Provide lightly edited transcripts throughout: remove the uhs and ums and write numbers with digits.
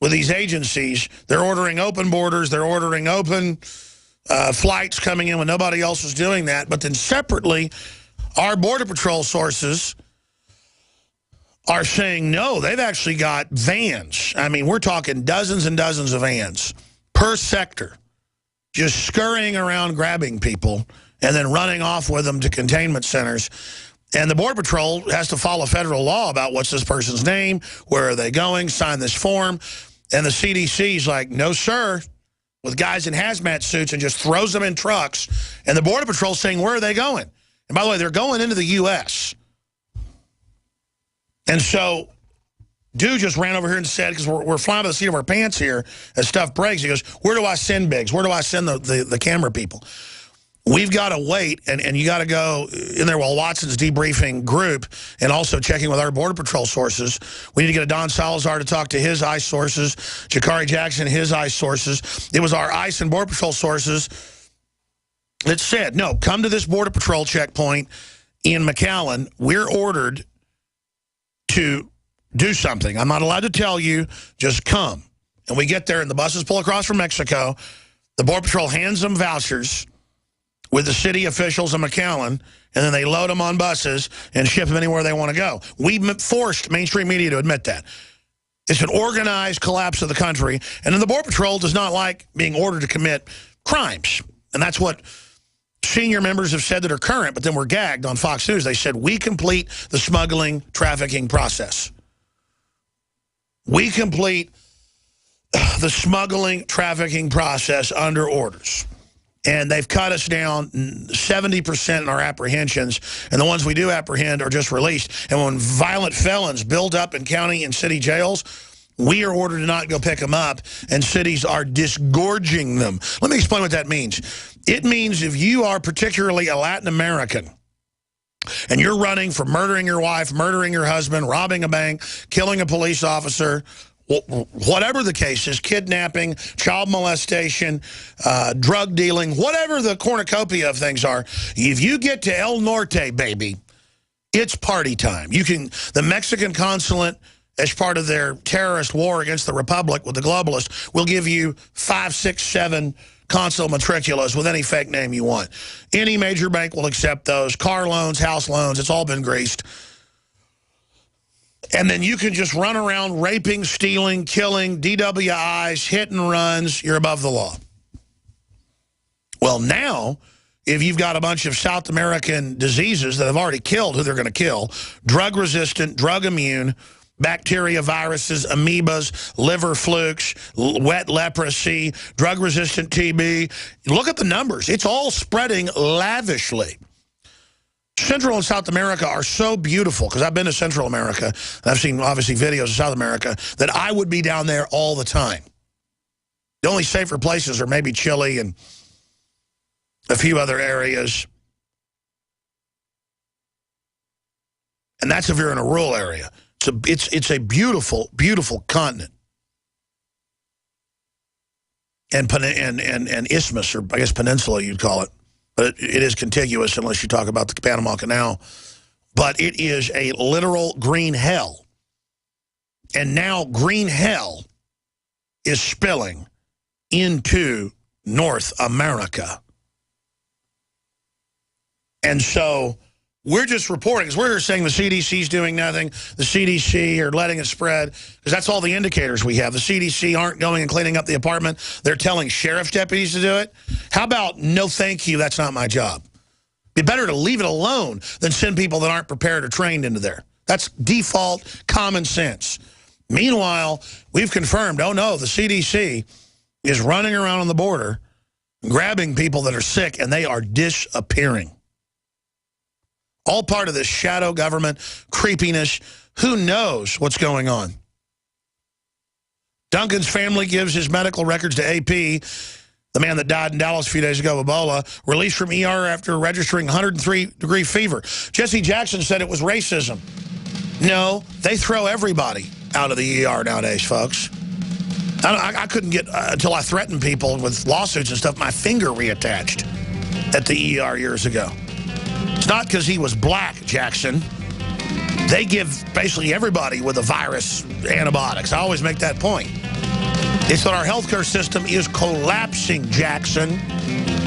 with these agencies. They're ordering open borders. They're ordering open flights coming in when nobody else is doing that. But then separately, our Border Patrol sources are saying, no, they've actually got vans. I mean, we're talking dozens and dozens of vans per sector, just scurrying around grabbing people and then running off with them to containment centers. And the Border Patrol has to follow federal law about what's this person's name, where are they going, sign this form. And the CDC's like, no, sir, with guys in hazmat suits, and just throws them in trucks. And the Border Patrol's saying, where are they going? And by the way, they're going into the U.S. And so dude just ran over here and said, because we're flying by the seat of our pants here as stuff breaks, he goes, where do I send Biggs? Where do I send the camera people? We've got to wait, and you got to go in there while Watson's debriefing group and also checking with our Border Patrol sources. We need to get a Don Salazar to talk to his ICE sources, Jakari Jackson, his ICE sources. It was our ICE and Border Patrol sources that said, no, come to this Border Patrol checkpoint in McAllen. We're ordered to do something. I'm not allowed to tell you, just come. And we get there, and the buses pull across from Mexico. The Border Patrol hands them vouchers with the city officials in McAllen, and then they load them on buses and ship them anywhere they want to go. We forced mainstream media to admit that. It's an organized collapse of the country, and then the Border Patrol does not like being ordered to commit crimes. And that's what senior members have said that are current, but then were gagged on Fox News. They said, we complete the smuggling, trafficking process. We complete the smuggling, trafficking process under orders. And they've cut us down 70% in our apprehensions, and the ones we do apprehend are just released. And when violent felons build up in county and city jails, we are ordered to not go pick them up, and cities are disgorging them. Let me explain what that means. It means if you are particularly a Latin American, and you're running for murdering your wife, murdering your husband, robbing a bank, killing a police officer, whatever the case is, kidnapping, child molestation, drug dealing, whatever the cornucopia of things are, if you get to El Norte, baby, it's party time. You can, the Mexican consulate, as part of their terrorist war against the Republic with the globalists, will give you 5, 6, 7 consul matriculas with any fake name you want. Any major bank will accept those. Car loans, house loans, it's all been greased. And then you can just run around raping, stealing, killing, DWIs, hit and runs. You're above the law. Well, now, if you've got a bunch of South American diseases that have already killed who they're going to kill, drug-resistant, drug-immune, bacteria, viruses, amoebas, liver flukes, wet leprosy, drug-resistant TB. Look at the numbers. It's all spreading lavishly. Central and South America are so beautiful, because I've been to Central America, and I've seen, obviously, videos of South America, that I would be down there all the time. The only safer places are maybe Chile and a few other areas. And that's if you're in a rural area. It's a beautiful, beautiful continent. And isthmus, or I guess peninsula you'd call it. But it is contiguous unless you talk about the Panama Canal. But it is a literal green hell. And now green hell is spilling into North America. And so we're just reporting, because we're saying the CDC's doing nothing, the CDC are letting it spread, because that's all the indicators we have. The CDC aren't going and cleaning up the apartment. They're telling sheriff deputies to do it. How about, no thank you, that's not my job? Be better to leave it alone than send people that aren't prepared or trained into there. That's default common sense. Meanwhile, we've confirmed, oh no, the CDC is running around on the border, grabbing people that are sick, and they are disappearing. All part of this shadow government creepiness. Who knows what's going on? Duncan's family gives his medical records to AP, the man that died in Dallas a few days ago of Ebola, released from ER after registering 103-degree fever. Jesse Jackson said it was racism. No, they throw everybody out of the ER nowadays, folks. I couldn't get, until I threatened people with lawsuits and stuff, my finger reattached at the ER years ago. It's not because he was black, Jackson. They give basically everybody with a virus antibiotics. I always make that point. It's that our healthcare system is collapsing, Jackson.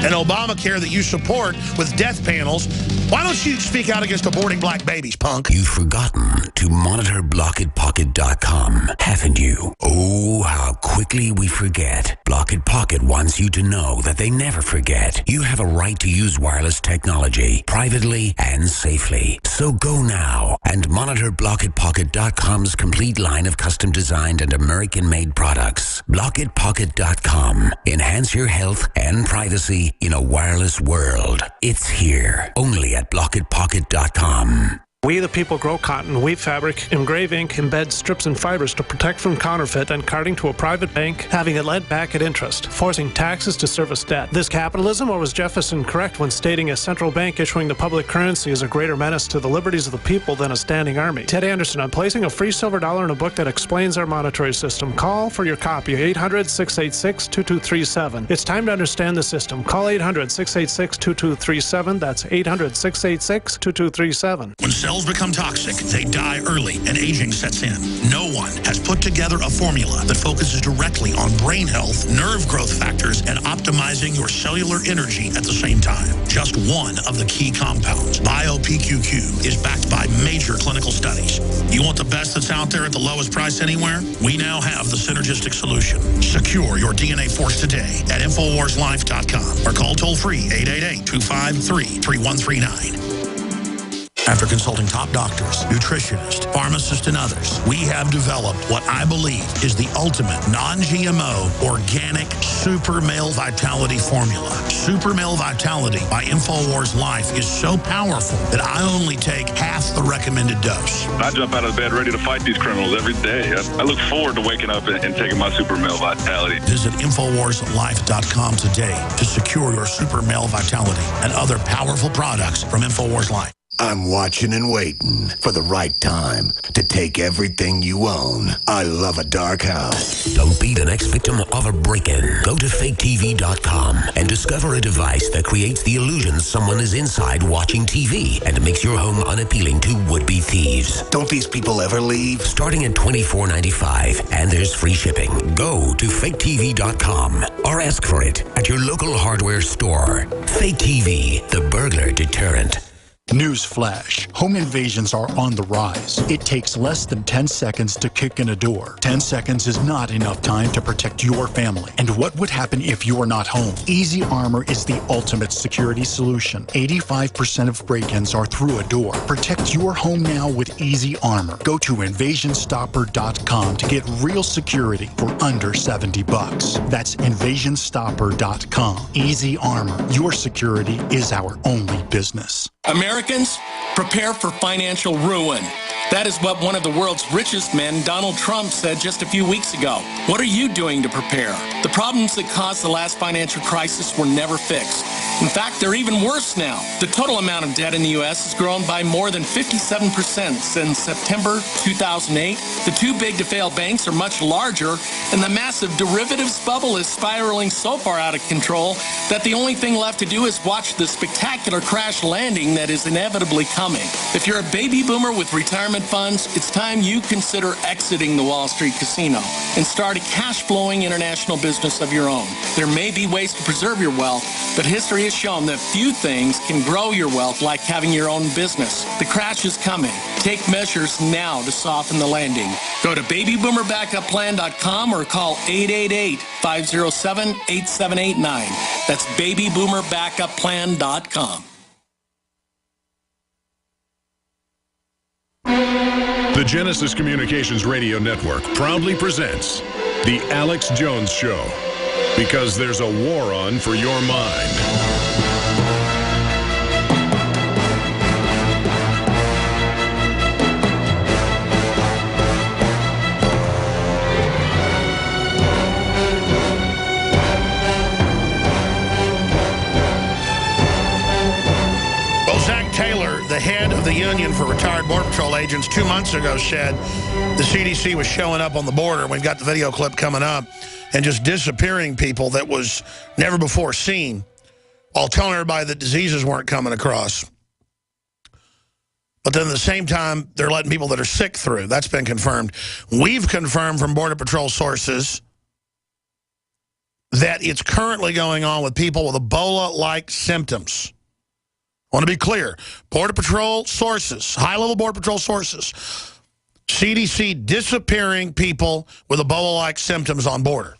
And Obamacare that you support with death panels, why don't you speak out against aborting black babies, punk? You've forgotten to monitor blockitpocket.com, haven't you? Oh, how quickly we forget. Blockit Pocket wants you to know that they never forget. You have a right to use wireless technology, privately and safely. So go now and monitor blockitpocket.com's complete line of custom-designed and American-made products. Blockitpocket.com. Enhance your health and privacy in a wireless world. It's here, only at blockitpocket.com. We the people grow cotton, weave fabric, engrave ink, embed strips and fibers to protect from counterfeit and carting to a private bank, having it lent back at interest, forcing taxes to service debt. This capitalism, or was Jefferson correct when stating a central bank issuing the public currency is a greater menace to the liberties of the people than a standing army? Ted Anderson, I'm placing a free silver dollar in a book that explains our monetary system. Call for your copy, 800-686-2237. It's time to understand the system. Call 800-686-2237. That's 800-686-2237. When cells become toxic, they die early and aging sets in. No one has put together a formula that focuses directly on brain health, nerve growth factors, and optimizing your cellular energy at the same time. Just one of the key compounds, BioPQQ, is backed by major clinical studies. You want the best that's out there at the lowest price anywhere? We now have the synergistic solution. Secure your DNA force today at InfoWarsLife.com or call toll-free 888-253-3139. After consulting top doctors, nutritionists, pharmacists, and others, we have developed what I believe is the ultimate non-GMO, organic Super Male Vitality formula. Super Male Vitality by InfoWars Life is so powerful that I only take half the recommended dose. I jump out of bed ready to fight these criminals every day. I look forward to waking up and taking my Super Male Vitality. Visit InfoWarsLife.com today to secure your Super Male Vitality and other powerful products from InfoWars Life. I'm watching and waiting for the right time to take everything you own. I love a dark house. Don't be the next victim of a break-in. Go to faketv.com and discover a device that creates the illusion someone is inside watching TV and makes your home unappealing to would-be thieves. Don't these people ever leave? Starting at $24.95, and there's free shipping. Go to faketv.com or ask for it at your local hardware store. Fake TV, the burglar deterrent. Newsflash. Home invasions are on the rise. It takes less than 10 seconds to kick in a door. 10 seconds is not enough time to protect your family. And what would happen if you're not home? Easy Armor is the ultimate security solution. 85% of break-ins are through a door. Protect your home now with Easy Armor. Go to InvasionStopper.com to get real security for under $70. That's InvasionStopper.com. Easy Armor. Your security is our only business. Americans, prepare for financial ruin. That is what one of the world's richest men, Donald Trump, said just a few weeks ago. What are you doing to prepare? The problems that caused the last financial crisis were never fixed. In fact, they're even worse now. The total amount of debt in the U.S. has grown by more than 57% since September 2008. The too big to fail banks are much larger, and the massive derivatives bubble is spiraling so far out of control that the only thing left to do is watch the spectacular crash landing that is inevitably coming. If you're a baby boomer with retirement funds, it's time you consider exiting the Wall Street casino and start a cash-flowing international business of your own. There may be ways to preserve your wealth, but history has shown that few things can grow your wealth like having your own business. The crash is coming. Take measures now to soften the landing. Go to babyboomerbackupPlan.com or call 888-507-8789. That's babyboomerbackupPlan.com. The Genesis Communications Radio Network proudly presents The Alex Jones Show, because there's a war on for your mind. The head of the Union for Retired Border Patrol Agents 2 months ago said the CDC was showing up on the border. We've got the video clip coming up, and just disappearing people that was never before seen, while telling everybody that diseases weren't coming across. But then at the same time, they're letting people that are sick through. That's been confirmed. We've confirmed from Border Patrol sources that it's currently going on with people with Ebola-like symptoms. I want to be clear. Border Patrol sources, high-level Border Patrol sources, CDC disappearing people with Ebola-like symptoms on border.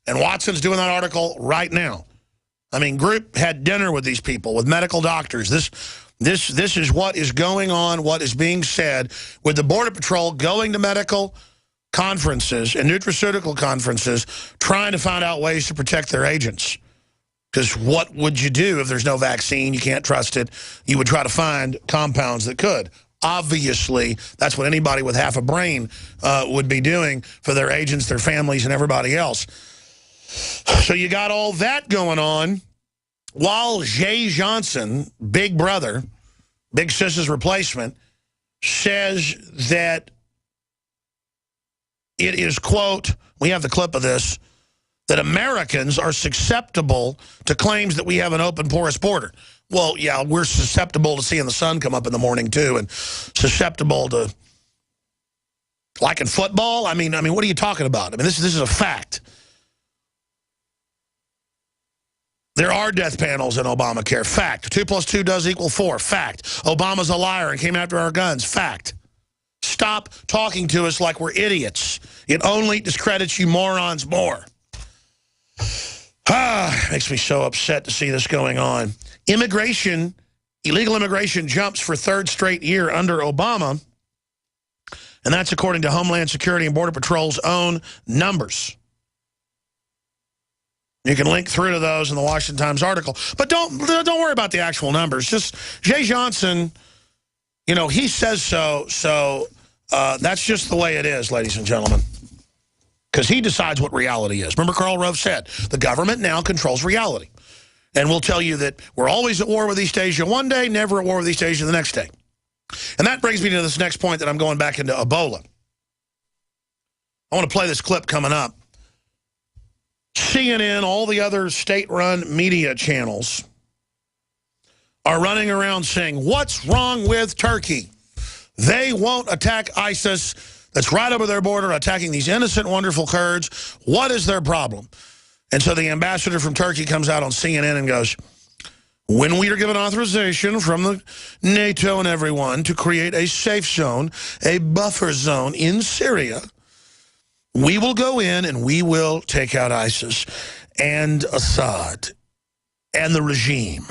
And Watson's doing that article right now. I mean, Group had dinner with these people, with medical doctors. This is what is going on, what is being said, with the Border Patrol going to medical conferences and nutraceutical conferences trying to find out ways to protect their agents. Because what would you do if there's no vaccine? You can't trust it. You would try to find compounds that could. Obviously, that's what anybody with half a brain would be doing for their agents, their families, and everybody else. So you got all that going on while Jay Johnson, Big Brother, Big Sis's replacement, says that it is, quote, we have the clip of this, that Americans are susceptible to claims that we have an open, porous border. Well, yeah, we're susceptible to seeing the sun come up in the morning, too, and susceptible to, like in football? I mean, what are you talking about? I mean, this is a fact. There are death panels in Obamacare. Fact. 2 + 2 does equal 4. Fact. Obama's a liar and came after our guns. Fact. Stop talking to us like we're idiots. It only discredits you morons more. Makes me so upset to see this going on. Immigration, illegal immigration jumps for 3rd straight year under Obama. And that's according to Homeland Security and Border Patrol's own numbers. You can link through to those in the Washington Times article. But don't worry about the actual numbers. Just Jay Johnson, you know, he says so. So that's just the way it is, ladies and gentlemen. Because he decides what reality is. Remember Karl Rove said, the government now controls reality. And we'll tell you that we're always at war with East Asia one day, never at war with East Asia the next day. And that brings me to this next point that I'm going back into Ebola. I want to play this clip coming up. CNN, all the other state-run media channels are running around saying, what's wrong with Turkey? They won't attack ISIS that's right over their border, attacking these innocent, wonderful Kurds. What is their problem? And so the ambassador from Turkey comes out on CNN and goes, when we are given authorization from the NATO and everyone to create a safe zone, a buffer zone in Syria, we will go in and we will take out ISIS and Assad and the regime.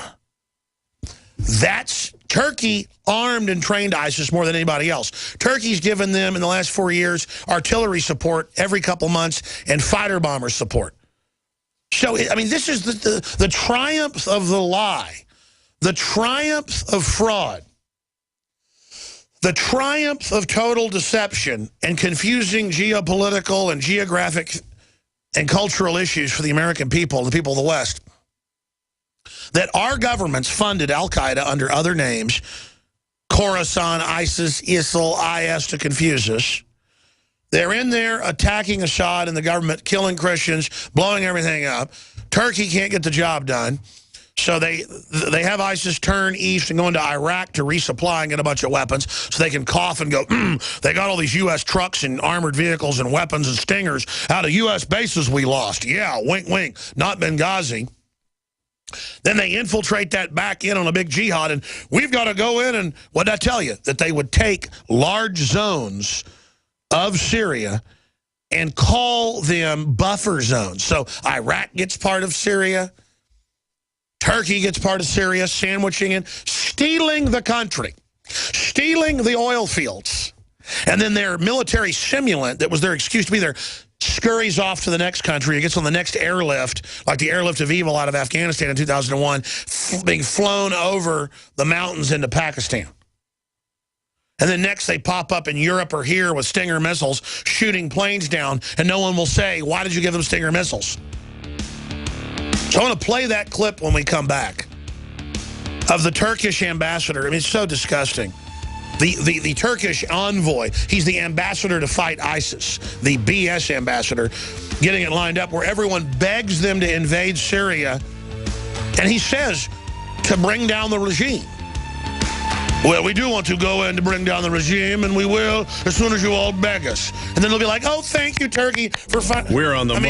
That's Turkey armed and trained ISIS more than anybody else. Turkey's given them, in the last 4 years, artillery support every couple months and fighter bomber support. So, I mean, this is the triumph of the lie, the triumph of fraud, the triumph of total deception and confusing geopolitical and geographic and cultural issues for the American people, the people of the West. That our governments funded al-Qaeda under other names, Khorasan, ISIS, ISIL, IS, to confuse us. They're in there attacking Assad and the government, killing Christians, blowing everything up. Turkey can't get the job done. So they have ISIS turn east and go into Iraq to resupply and get a bunch of weapons so they can cough and go, they got all these U.S. trucks and armored vehicles and weapons and stingers out of U.S. bases we lost. Yeah, wink, wink, not Benghazi. Then they infiltrate that back in on a big jihad, and we've got to go in and, what did I tell you? That they would take large zones of Syria and call them buffer zones. So Iraq gets part of Syria, Turkey gets part of Syria, sandwiching in, stealing the country, stealing the oil fields. And then their military simulant, that was their excuse to be there, scurries off to the next country. It gets on the next airlift, like the airlift of evil out of Afghanistan in 2001, being flown over the mountains into Pakistan. And then next they pop up in Europe or here with Stinger missiles, shooting planes down, and no one will say, why did you give them Stinger missiles? So I want to play that clip when we come back of the Turkish ambassador. I mean, it's so disgusting. The Turkish envoy, he's the ambassador to fight ISIS, the BS ambassador, getting it lined up where everyone begs them to invade Syria. And he says to bring down the regime. Well, we do want to go in to bring down the regime, and we will as soon as you all beg us. And then they'll be like, oh, thank you, Turkey, for fighting. We're on the